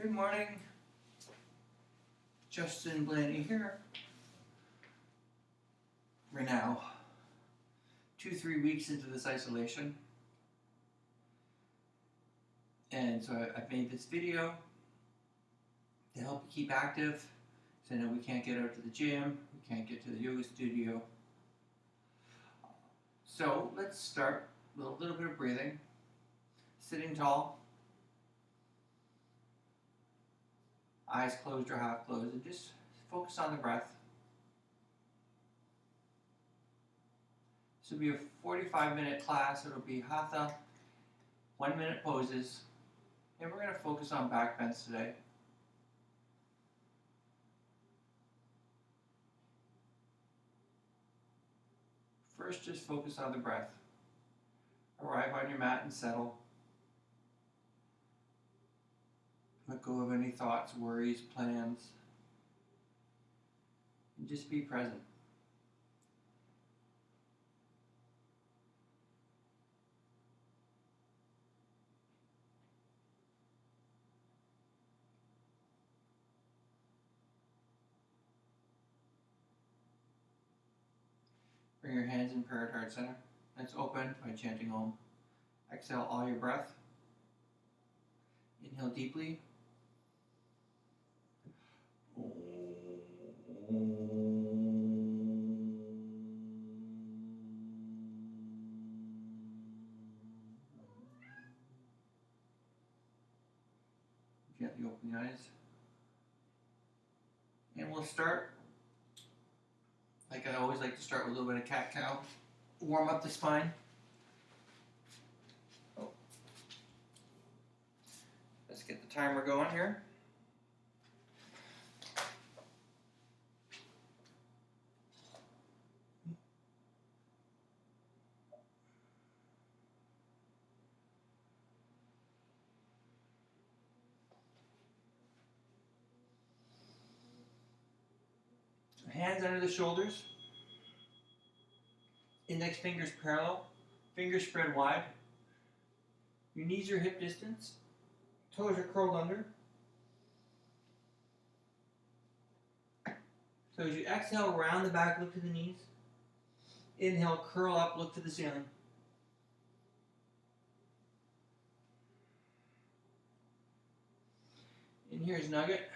Good morning, Justin Blaney here. We're now 2-3 weeks into this isolation, and so I've made this video to help you keep active. So I know we can't get out to the gym, we can't get to the yoga studio. So let's start with a little bit of breathing, sitting tall, eyes closed or half closed, and just focus on the breath. This will be a 45-minute class. It'll be Hatha, 1-minute poses, and we're going to focus on backbends today. First, just focus on the breath. Arrive on your mat and settle. Let go of any thoughts, worries, plans, and just be present. Bring your hands in prayer to heart center. Let's open by chanting Om. Exhale all your breath. Inhale deeply. Gently open the eyes. And we'll start, like I always like to start with a little bit of cat-cow. Warm up the spine. Let's get the timer going here. Hands under the shoulders, index fingers parallel, fingers spread wide. Your knees are hip distance, toes are curled under. So as you exhale, round the back, look to the knees. Inhale, curl up, look to the ceiling. And here's Nugget.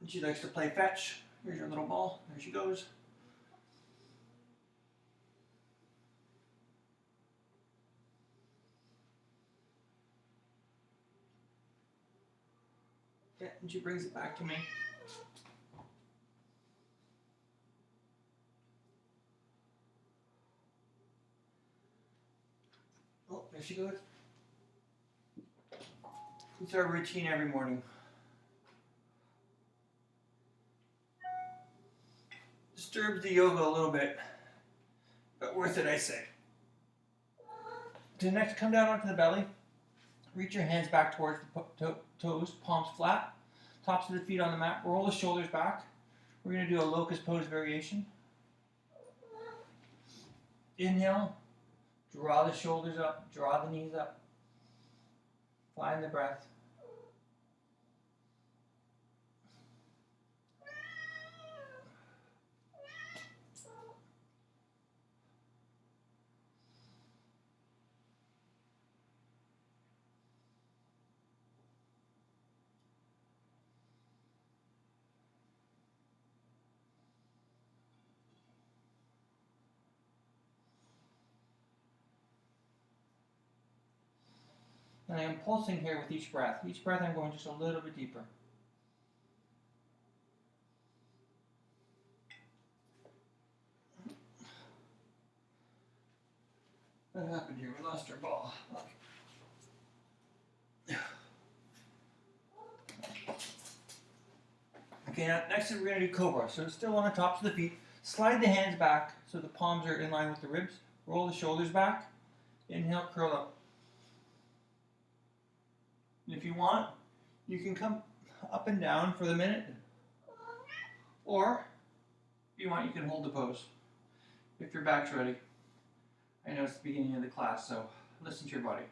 She likes to play fetch. Here's your little ball. There she goes. Yeah, and she brings it back to me. Oh, there she goes. It's our routine every morning. Disturbs the yoga a little bit, but worth it, I say. To next, come down onto the belly. Reach your hands back towards the toes, palms flat, tops of the feet on the mat. Roll the shoulders back. We're going to do a locust pose variation. Inhale, draw the shoulders up, draw the knees up. Find the breath. And I am pulsing here with each breath. Each breath I'm going just a little bit deeper. What happened here? We lost our ball. Okay, now next we're going to do Cobra. So it's still on the tops of the feet. Slide the hands back so the palms are in line with the ribs. Roll the shoulders back. Inhale, curl up. And if you want, you can come up and down for the minute. Or, if you want, you can hold the pose. If your back's ready. I know it's the beginning of the class, so listen to your body.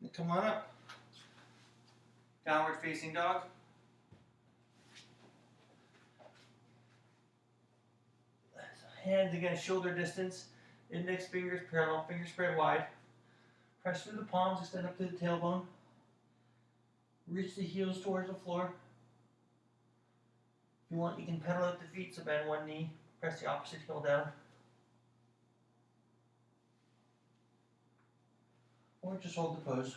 And come on up. Downward facing dog. Hands again, shoulder distance. Index fingers parallel, fingers spread wide. Press through the palms, extend up to the tailbone. Reach the heels towards the floor. If you want, you can pedal out the feet, so bend one knee. Press the opposite heel down. Or just hold the pose.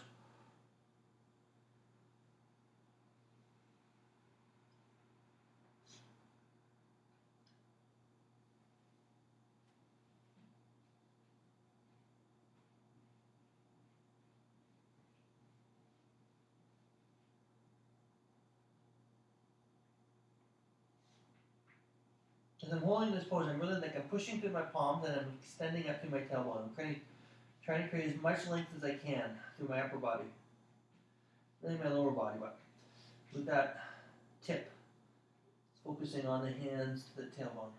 As I'm holding this pose, I'm pushing through my palms and I'm extending up through my tailbone. I'm trying to create as much length as I can through my upper body. Really my lower body, but with that tip, focusing on the hands to the tailbone.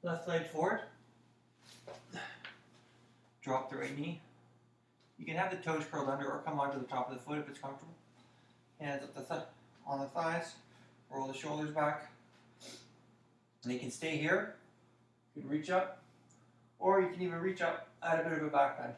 Left leg forward. Drop the right knee. You can have the toes curled under or come onto the top of the foot if it's comfortable. Hands up on the thighs. Roll the shoulders back. And you can stay here. You can reach up. Or you can even reach up, add a bit of a back bend.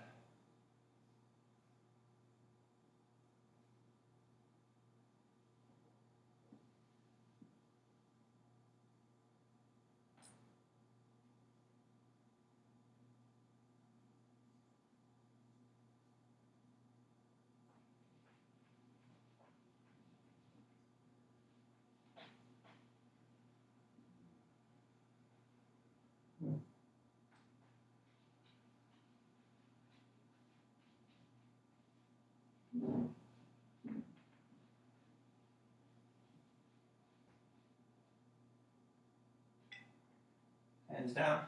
Hands down.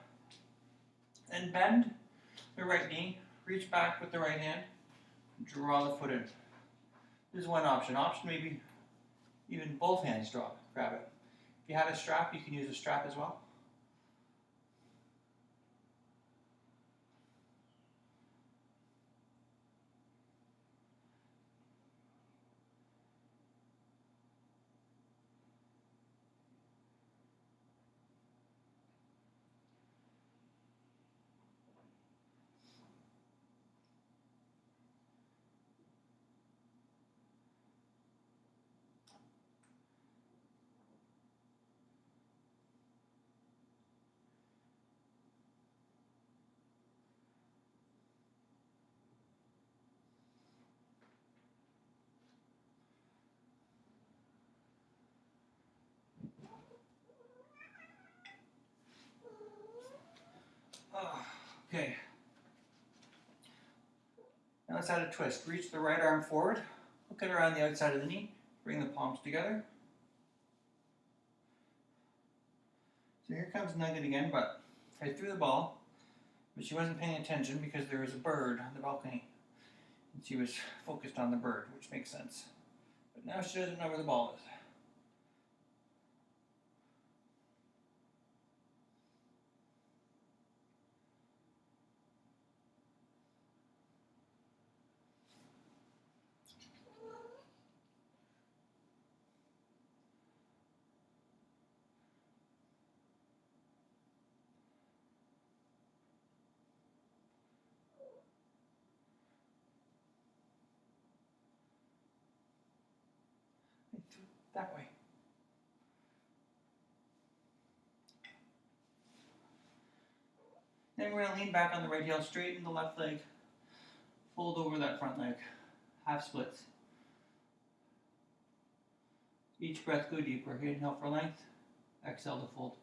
And bend the right knee. Reach back with the right hand. Draw the foot in. This is one option. Option maybe even both hands grab it. If you have a strap, you can use a strap as well. Okay. Now let's add a twist. Reach the right arm forward. Hook it around the outside of the knee. Bring the palms together. So here comes Nugget again, but I threw the ball, but she wasn't paying attention because there was a bird on the balcony. And she was focused on the bird, which makes sense. But now she doesn't know where the ball is. That way. Then we're going to lean back on the right heel, straighten the left leg, fold over that front leg, half splits. Each breath go deeper. Inhale for length, exhale to fold.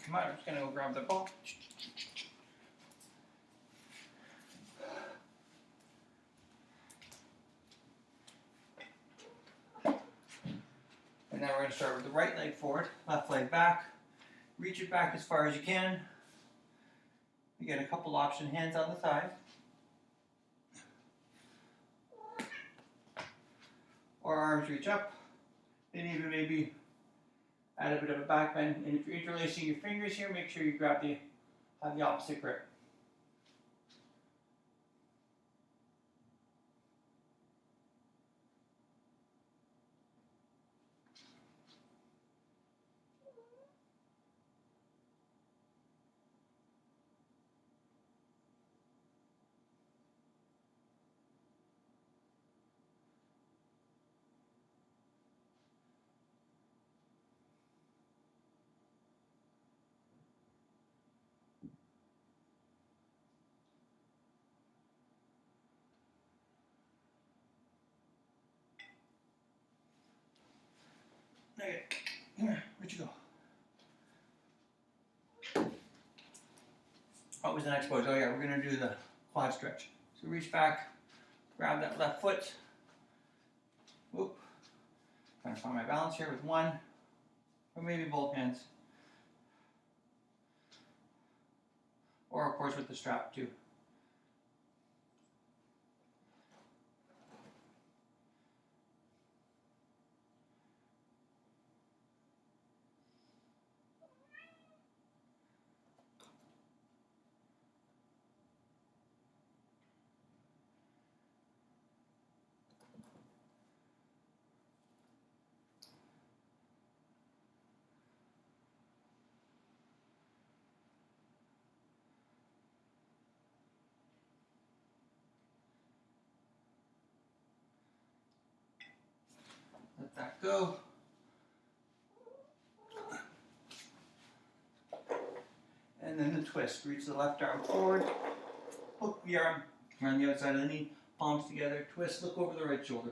Come on, I'm just going to go grab the ball. And then we're going to start with the right leg forward, left leg back. Reach it back as far as you can. Again, a couple option hands on the thigh. Or arms reach up. Then even maybe add a bit of a back bend. And if you're interlacing your fingers here, make sure you have the opposite grip. Okay, come here, where'd you go? What was the next pose? Oh yeah, we're gonna do the quad stretch. So reach back, grab that left foot. Whoop. Trying to find my balance here with one, or maybe both hands. Or of course with the strap too. Let that go. And then the twist. Reach the left arm forward. Hook the arm around the outside of the knee. Palms together. Twist. Look over the right shoulder.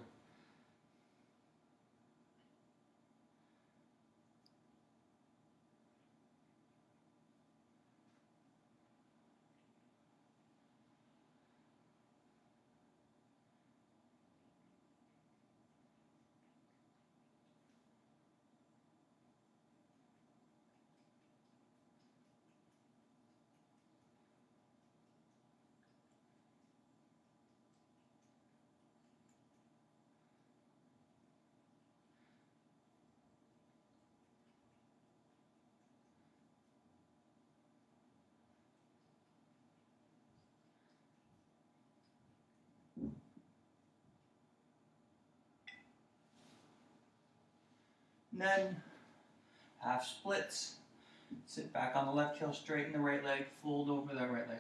And then half splits. Sit back on the left heel, straighten the right leg, fold over that right leg.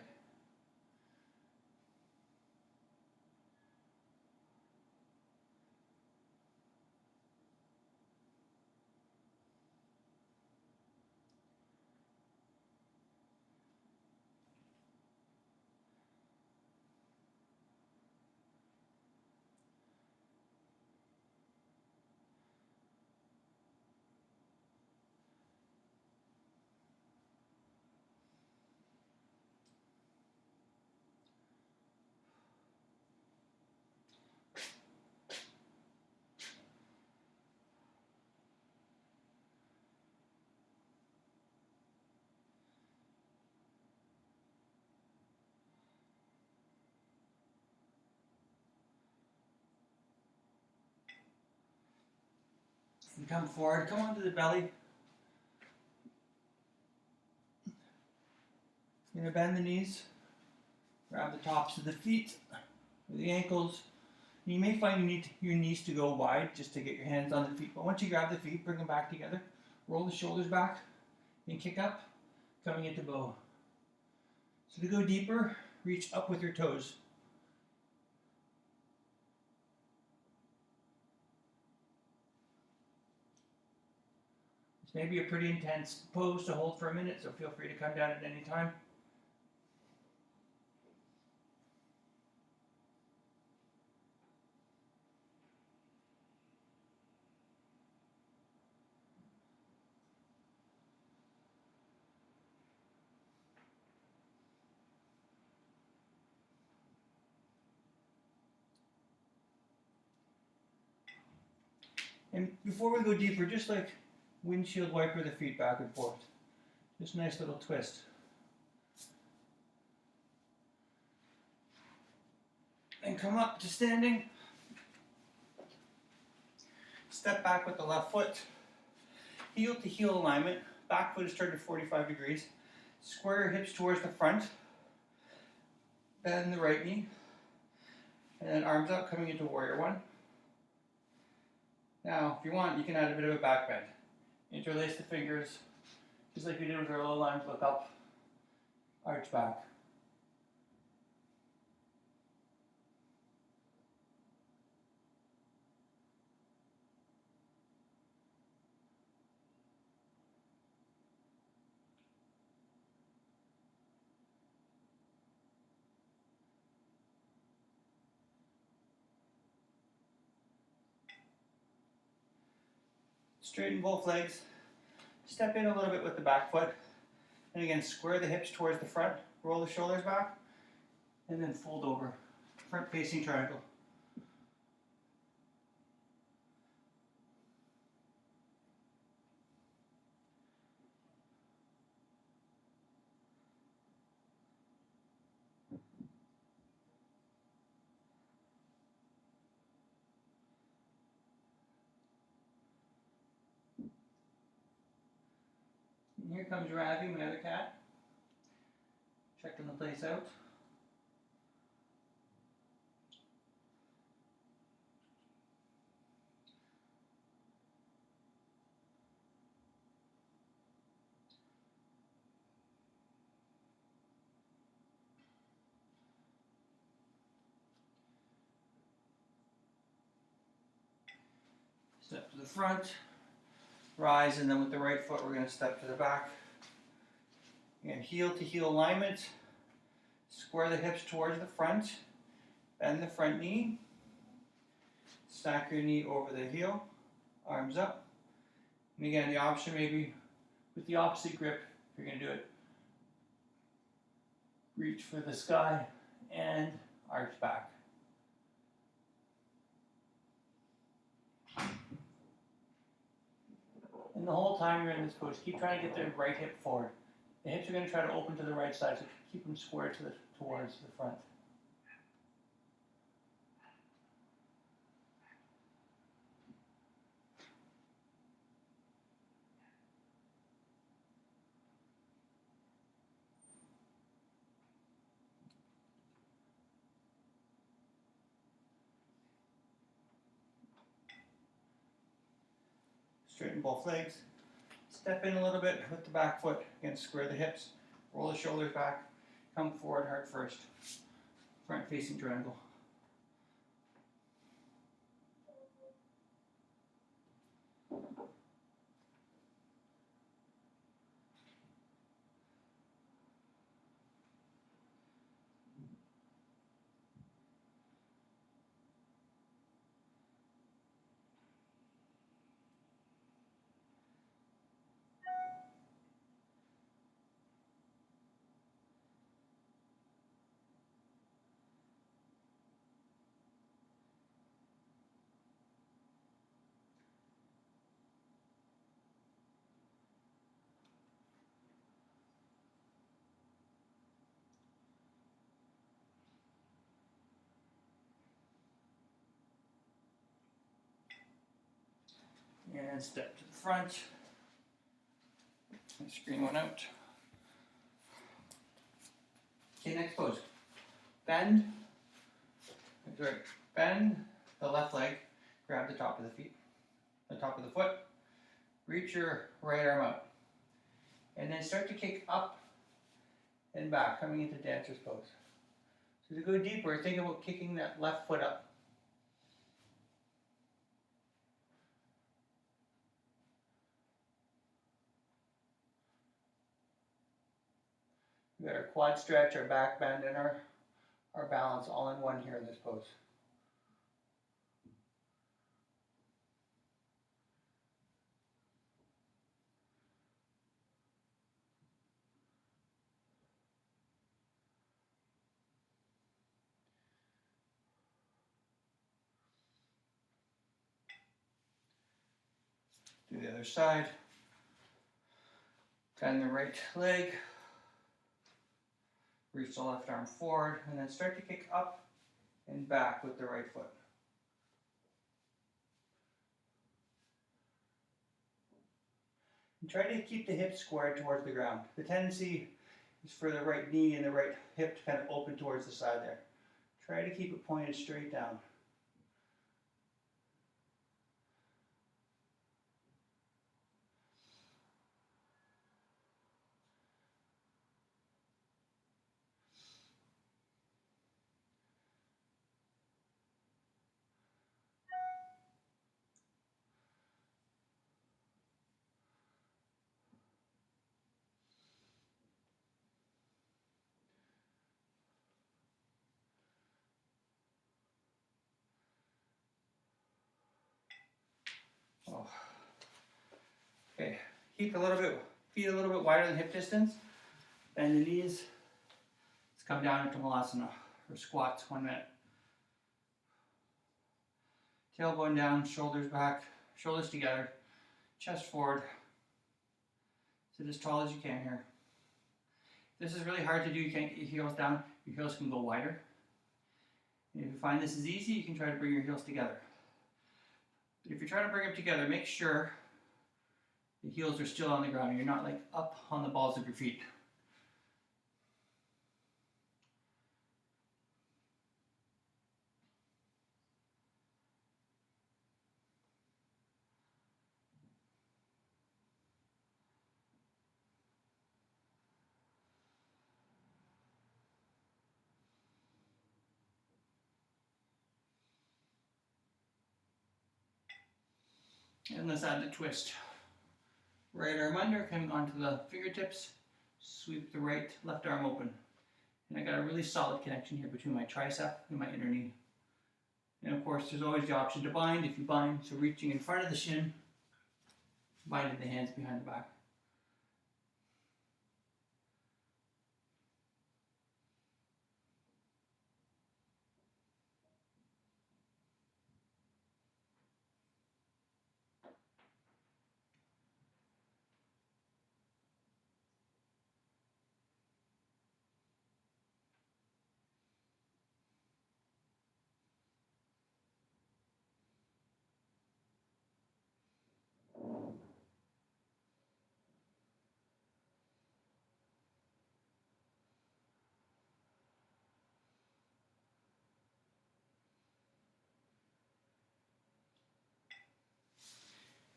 And come forward, come onto the belly. You're going to bend the knees, grab the tops of the feet, or the ankles. You may find you need your knees to go wide just to get your hands on the feet. But once you grab the feet, bring them back together. Roll the shoulders back and kick up, coming into bow. So to go deeper, reach up with your toes. This may be a pretty intense pose to hold for a minute, so feel free to come down at any time. And before we go deeper, just like windshield wiper the feet back and forth. Just a nice little twist. And come up to standing. Step back with the left foot. Heel to heel alignment. Back foot is turned at 45 degrees. Square your hips towards the front. Bend the right knee. And then arms up, coming into warrior one. Now, if you want, you can add a bit of a back bend. Interlace the fingers, just like we did with our low lines. Look up, arch back. Straighten both legs. Step in a little bit with the back foot. And again, square the hips towards the front. Roll the shoulders back. And then fold over. Front facing triangle. And here comes Ravi, my other cat. Checking the place out. Step to the front, rise, and then with the right foot we're going to step to the back. Again, heel to heel alignment. Square the hips towards the front. Bend the front knee. Stack your knee over the heel. Arms up. And again, the option maybe with the opposite grip, if you're going to do it, reach for the sky and arch back. And the whole time you're in this pose, keep trying to get the right hip forward. The hips are going to try to open to the right side, so keep them square towards the front. Straighten both legs. Step in a little bit with the back foot. Again, square the hips. Roll the shoulders back. Come forward heart first. Front facing triangle. And step to the front. And screen one out. Okay, next pose. Bend. Sorry, bend the left leg. Grab the top of the foot. Reach your right arm out. And then start to kick up and back, coming into dancer's pose. So to go deeper, think about kicking that left foot up. We got our quad stretch, our back bend, and our balance all in one here in this pose. Do the other side. Bend the right leg. Reach the left arm forward, and then start to kick up and back with the right foot. And try to keep the hips squared towards the ground. The tendency is for the right knee and the right hip to kind of open towards the side there. Try to keep it pointed straight down. Oh. Okay, keep feet a little bit wider than hip distance. Bend the knees. Let's come down into Malasana, or squats, 1 minute. Tailbone down, shoulders back, shoulders together, chest forward. Sit as tall as you can here. If this is really hard to do, you can't get your heels down, your heels can go wider. And if you find this is easy, you can try to bring your heels together. But if you're trying to bring them together, make sure the heels are still on the ground and you're not like up on the balls of your feet. And let's add the twist. Right arm under, coming onto the fingertips, sweep the left arm open. And I got a really solid connection here between my tricep and my inner knee. And of course, there's always the option to bind if you bind. So reaching in front of the shin, binding the hands behind the back.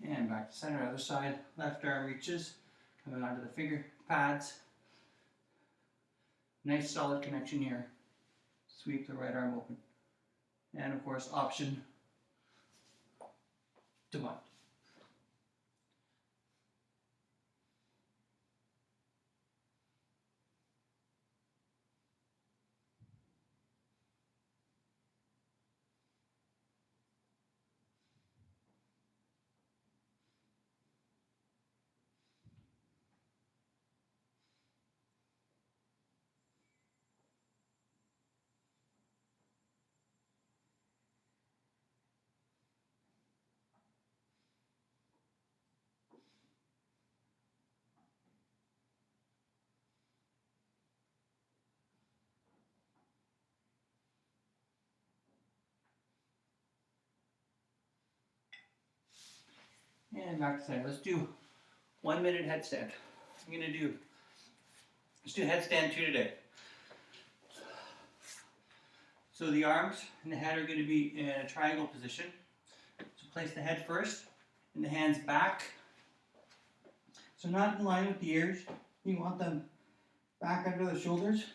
And back to center, other side. Left arm reaches, coming onto the finger pads. Nice solid connection here. Sweep the right arm open. And of course, option to bind. And back to center. Let's do 1 minute headstand. Let's do headstand 2 today. So the arms and the head are going to be in a triangle position. So place the head first and the hands back. So not in line with the ears. You want them back under the shoulders.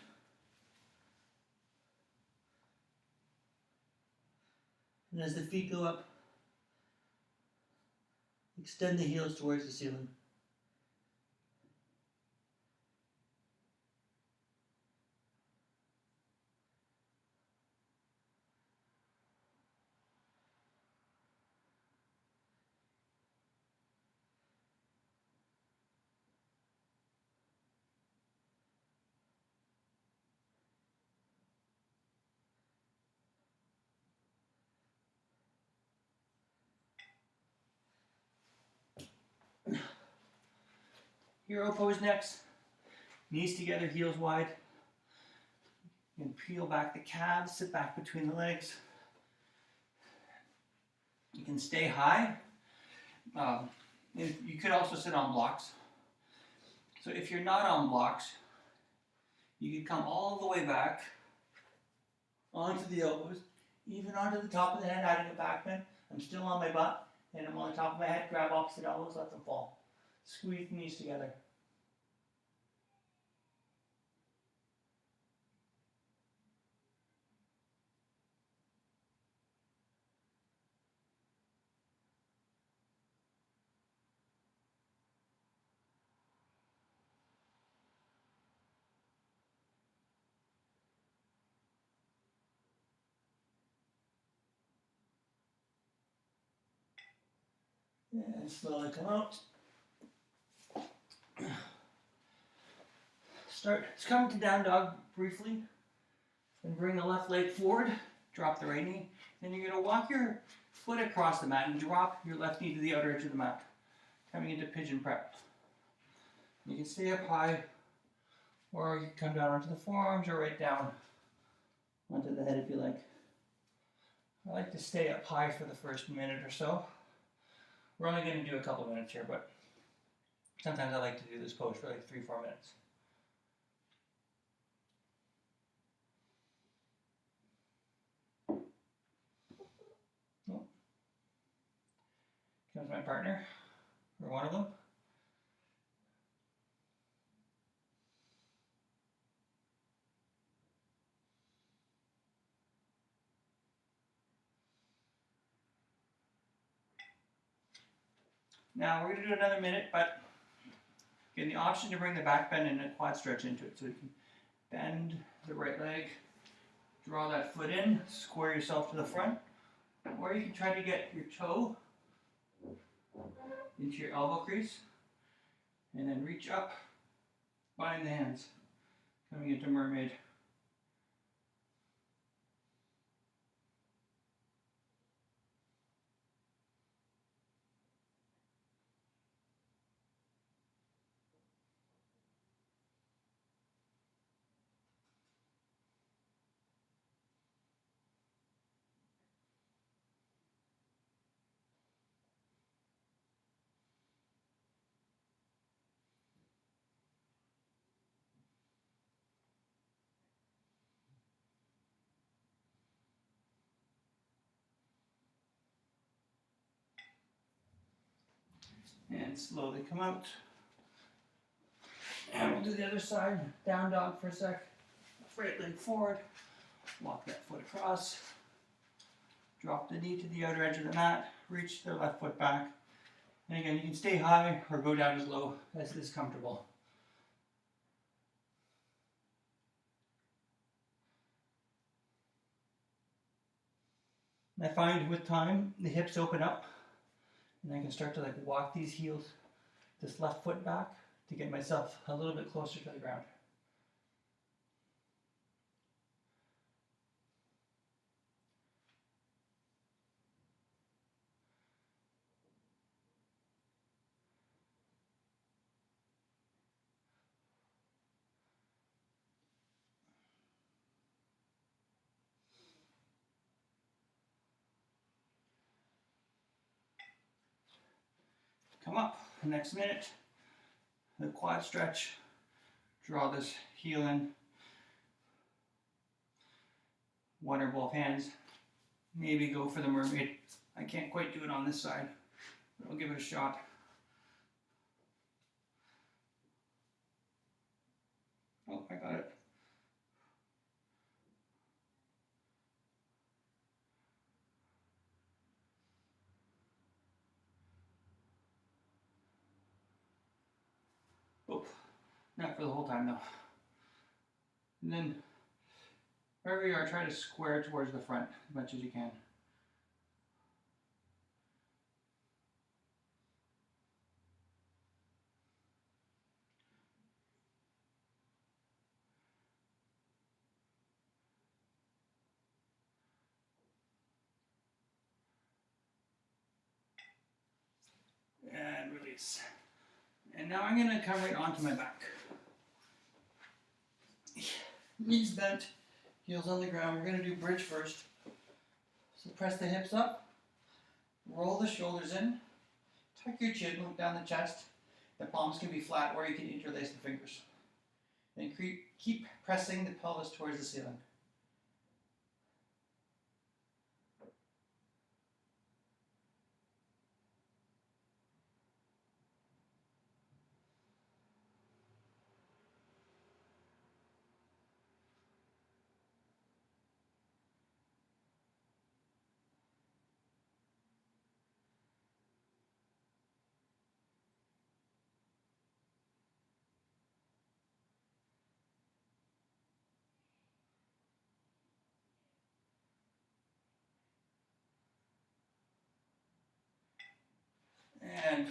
And as the feet go up, extend the heels towards the ceiling. Hero pose next. Knees together, heels wide. And peel back the calves, sit back between the legs. You can stay high. You could also sit on blocks. So if you're not on blocks, you can come all the way back onto the elbows, even onto the top of the head, adding a back bend. I'm still on my butt, and I'm on the top of my head. Grab opposite elbows, let them fall. Squeeze the knees together. And slowly come out. Let's come to down dog briefly. And bring the left leg forward. Drop the right knee. Then you're going to walk your foot across the mat and drop your left knee to the outer edge of the mat. Coming into pigeon prep. You can stay up high, or you can come down onto the forearms or right down onto the head if you like. I like to stay up high for the first minute or so. We're only going to do a couple minutes here, but sometimes I like to do this pose for like 3-4 minutes. Oh. Comes my partner, or one of them. Now we're going to do another minute, but getting the option to bring the back bend and a quad stretch into it. So you can bend the right leg, draw that foot in, square yourself to the front, or you can try to get your toe into your elbow crease, and then reach up, bind the hands, coming into mermaid. And slowly come out. And we'll do the other side. Down dog for a sec. Right leg forward. Walk that foot across. Drop the knee to the outer edge of the mat. Reach the left foot back. And again, you can stay high or go down as low as is comfortable. And I find with time, the hips open up. And I can start to like walk these heels, this left foot back to get myself a little bit closer to the ground. Come up. Next minute, the quad stretch. Draw this heel in. One or both hands. Maybe go for the mermaid. I can't quite do it on this side, but I'll give it a shot. Oh, I got it. Oh, not for the whole time though. And then, wherever you are, try to square towards the front as much as you can. And release. And now I'm going to come right onto my back. Knees bent, heels on the ground. We're going to do bridge first. So press the hips up, roll the shoulders in, tuck your chin, look down the chest. The palms can be flat or you can interlace the fingers. Then keep pressing the pelvis towards the ceiling. And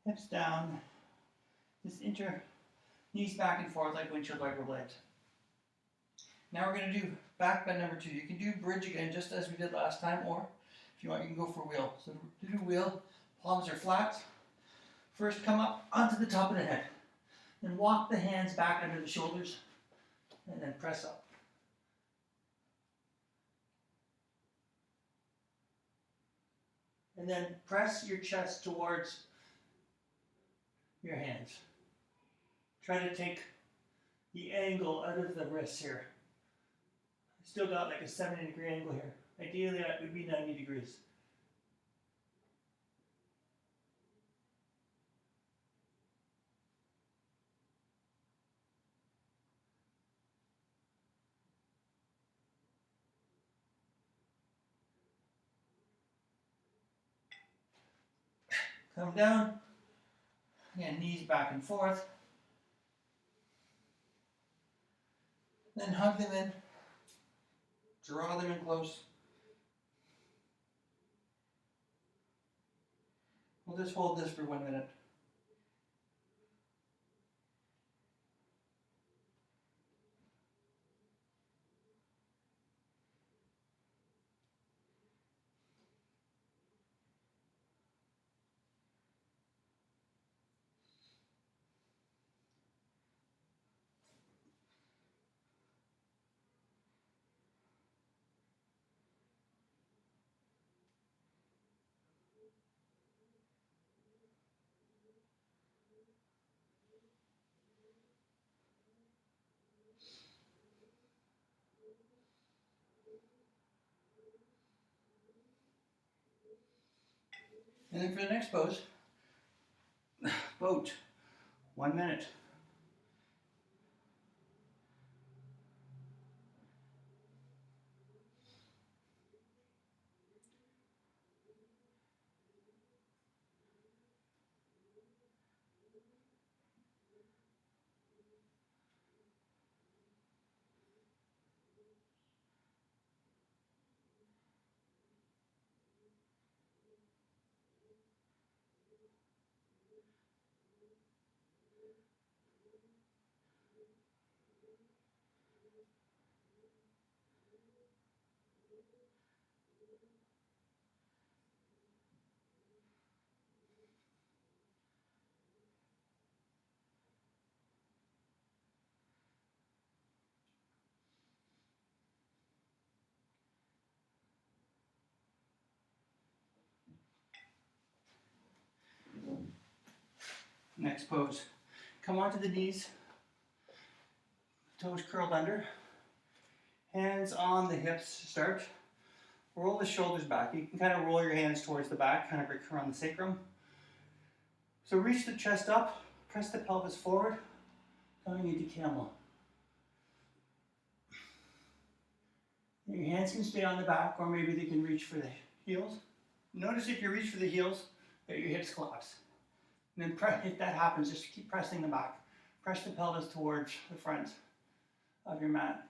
hips down. Just knees back and forth like windshield wiper blades. Now we're going to do back bend number 2. You can do bridge again just as we did last time, or if you want you can go for wheel. So to do wheel, palms are flat. First come up onto the top of the head. Then walk the hands back under the shoulders and then press up. And then press your chest towards your hands. Try to take the angle out of the wrists here. Still got like a 70-degree angle here. Ideally, that would be 90 degrees. Come down. Again, knees back and forth. Then hug them in. Draw them in close. We'll just hold this for 1 minute. And then for the next pose, boat, 1 minute. Next pose. Come onto the knees, toes curled under, hands on the hips to start. Roll the shoulders back. You can kind of roll your hands towards the back, kind of around the sacrum. So reach the chest up, press the pelvis forward, coming into camel. Your hands can stay on the back, or maybe they can reach for the heels. Notice if you reach for the heels, that your hips collapse. And then if that happens, just keep pressing the back. Press the pelvis towards the front of your mat.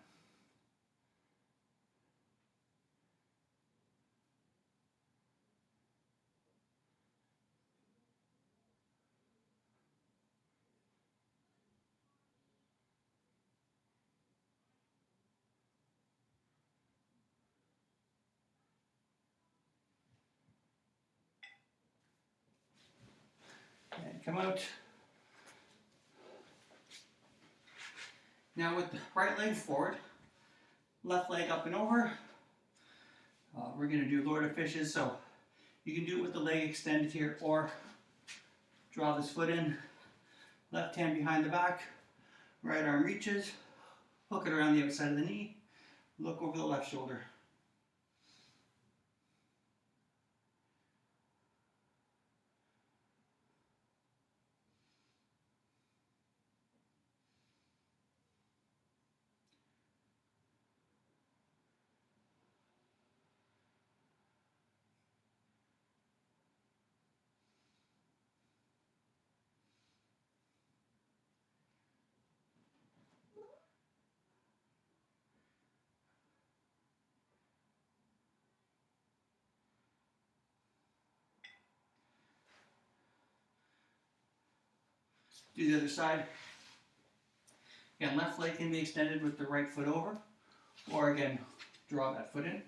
And come out. Now with the right leg forward, left leg up and over. We're going to do Lord of Fishes, so you can do it with the leg extended here, or draw this foot in, left hand behind the back, right arm reaches, hook it around the outside of the knee, look over the left shoulder. Do the other side. Again, left leg can be extended with the right foot over, or again, draw that foot in.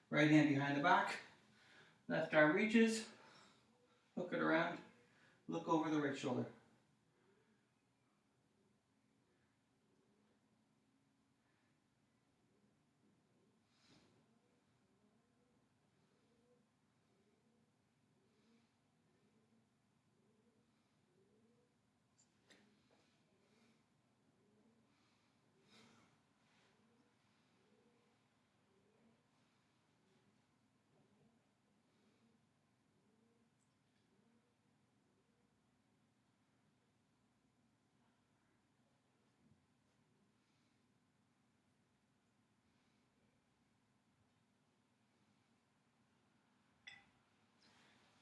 Right hand behind the back, left arm reaches, hook it around, look over the right shoulder.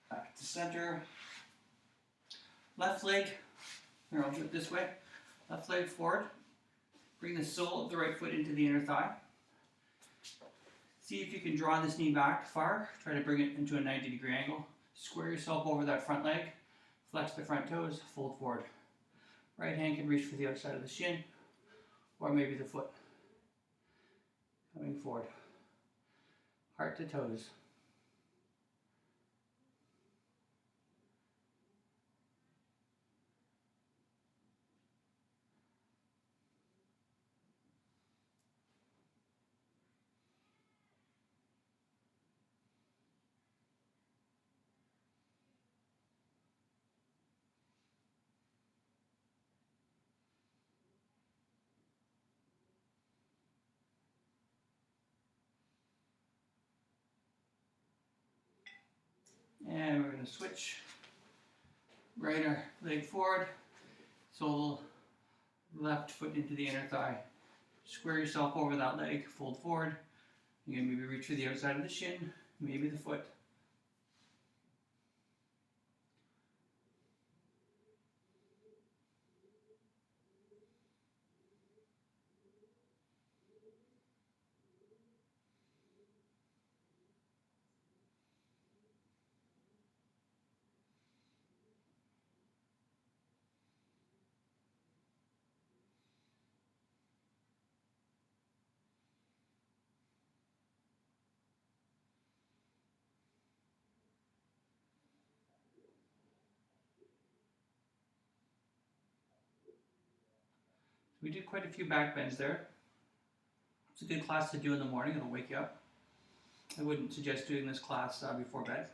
Back to center. Left leg, here I'll do it this way. Left leg forward. Bring the sole of the right foot into the inner thigh. See if you can draw this knee back far. Try to bring it into a 90-degree angle. Square yourself over that front leg. Flex the front toes, fold forward. Right hand can reach for the outside of the shin, or maybe the foot. Coming forward. Heart to toes. And we're going to switch. Right leg forward, sole left foot into the inner thigh. Square yourself over that leg, fold forward. You can maybe reach for the outside of the shin, maybe the foot. We did quite a few back bends there. It's a good class to do in the morning, it'll wake you up. I wouldn't suggest doing this class before bed.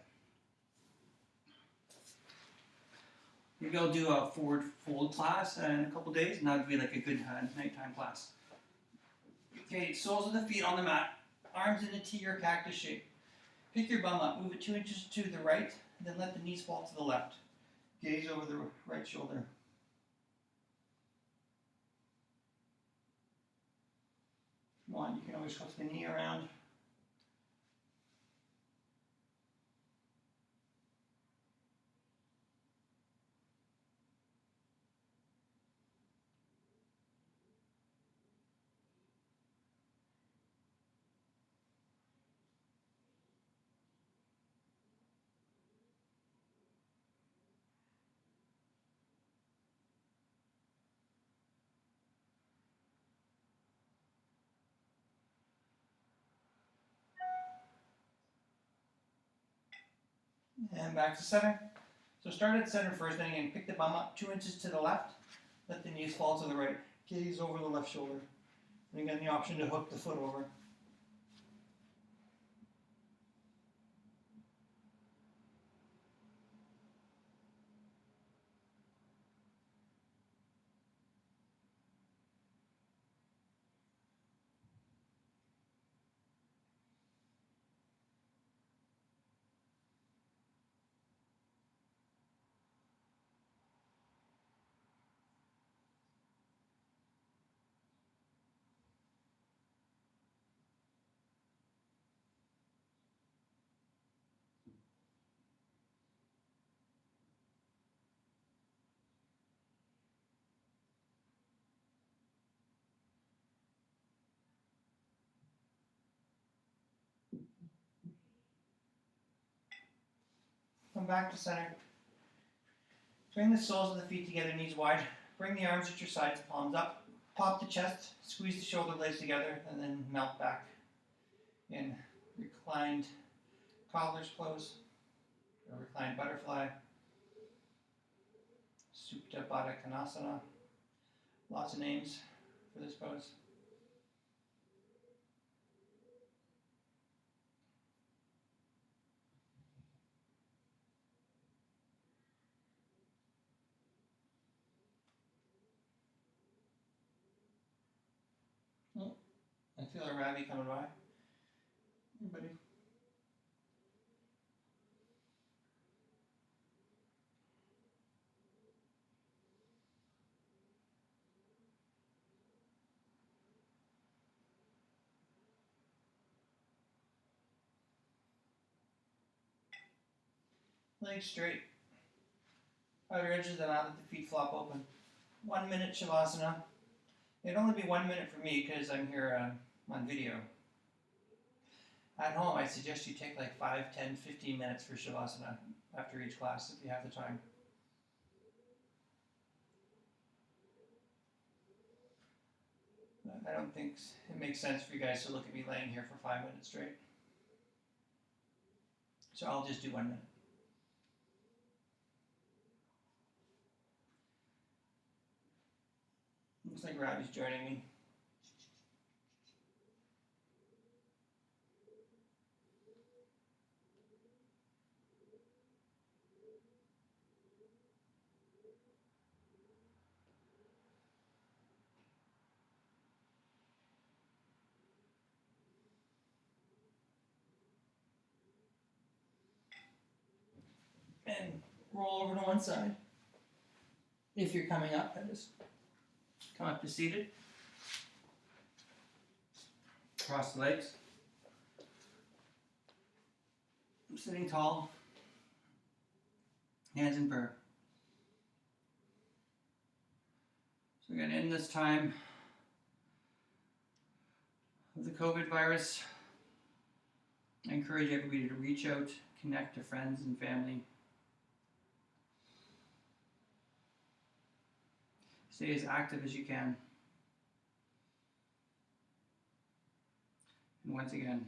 Maybe I'll do a forward fold class in a couple days, and that would be like a good nighttime class. Okay, soles of the feet on the mat, arms in a T or cactus shape. Pick your bum up, move it 2 inches to the right, and then let the knees fall to the left. Gaze over the right shoulder. Come on, you can always hook the knee around. And back to center. So start at center first, then again, pick the bum up 2 inches to the left, let the knees fall to the right. Gaze over the left shoulder. And again, the option to hook the foot over. Come back to center. Bring the soles of the feet together, knees wide. Bring the arms at your sides, palms up. Pop the chest, squeeze the shoulder blades together, and then melt back in reclined cobbler's pose, or reclined butterfly, Supta Baddha Konasana. Lots of names for this pose. Oh, I feel a Ravi coming by. Hey, buddy. Legs straight. Outer edges of the mat, let the feet flop open. 1 minute Shavasana. It'd only be 1 minute for me because I'm here on video. At home, I suggest you take like 5, 10, 15 minutes for Shavasana after each class if you have the time. I don't think it makes sense for you guys to look at me laying here for 5 minutes straight. So I'll just do 1 minute. Looks like Ravi's joining me. And roll over to one side. If you're coming up, I just come up to seated. Cross the legs. I'm sitting tall. Hands in prayer. So we're going to end this time with the COVID virus. I encourage everybody to reach out, connect to friends and family. Stay as active as you can. And once again,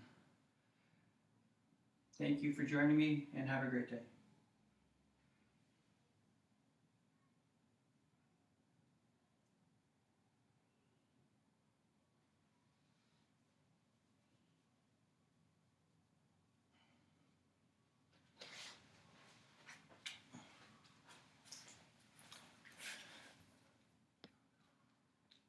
thank you for joining me and have a great day.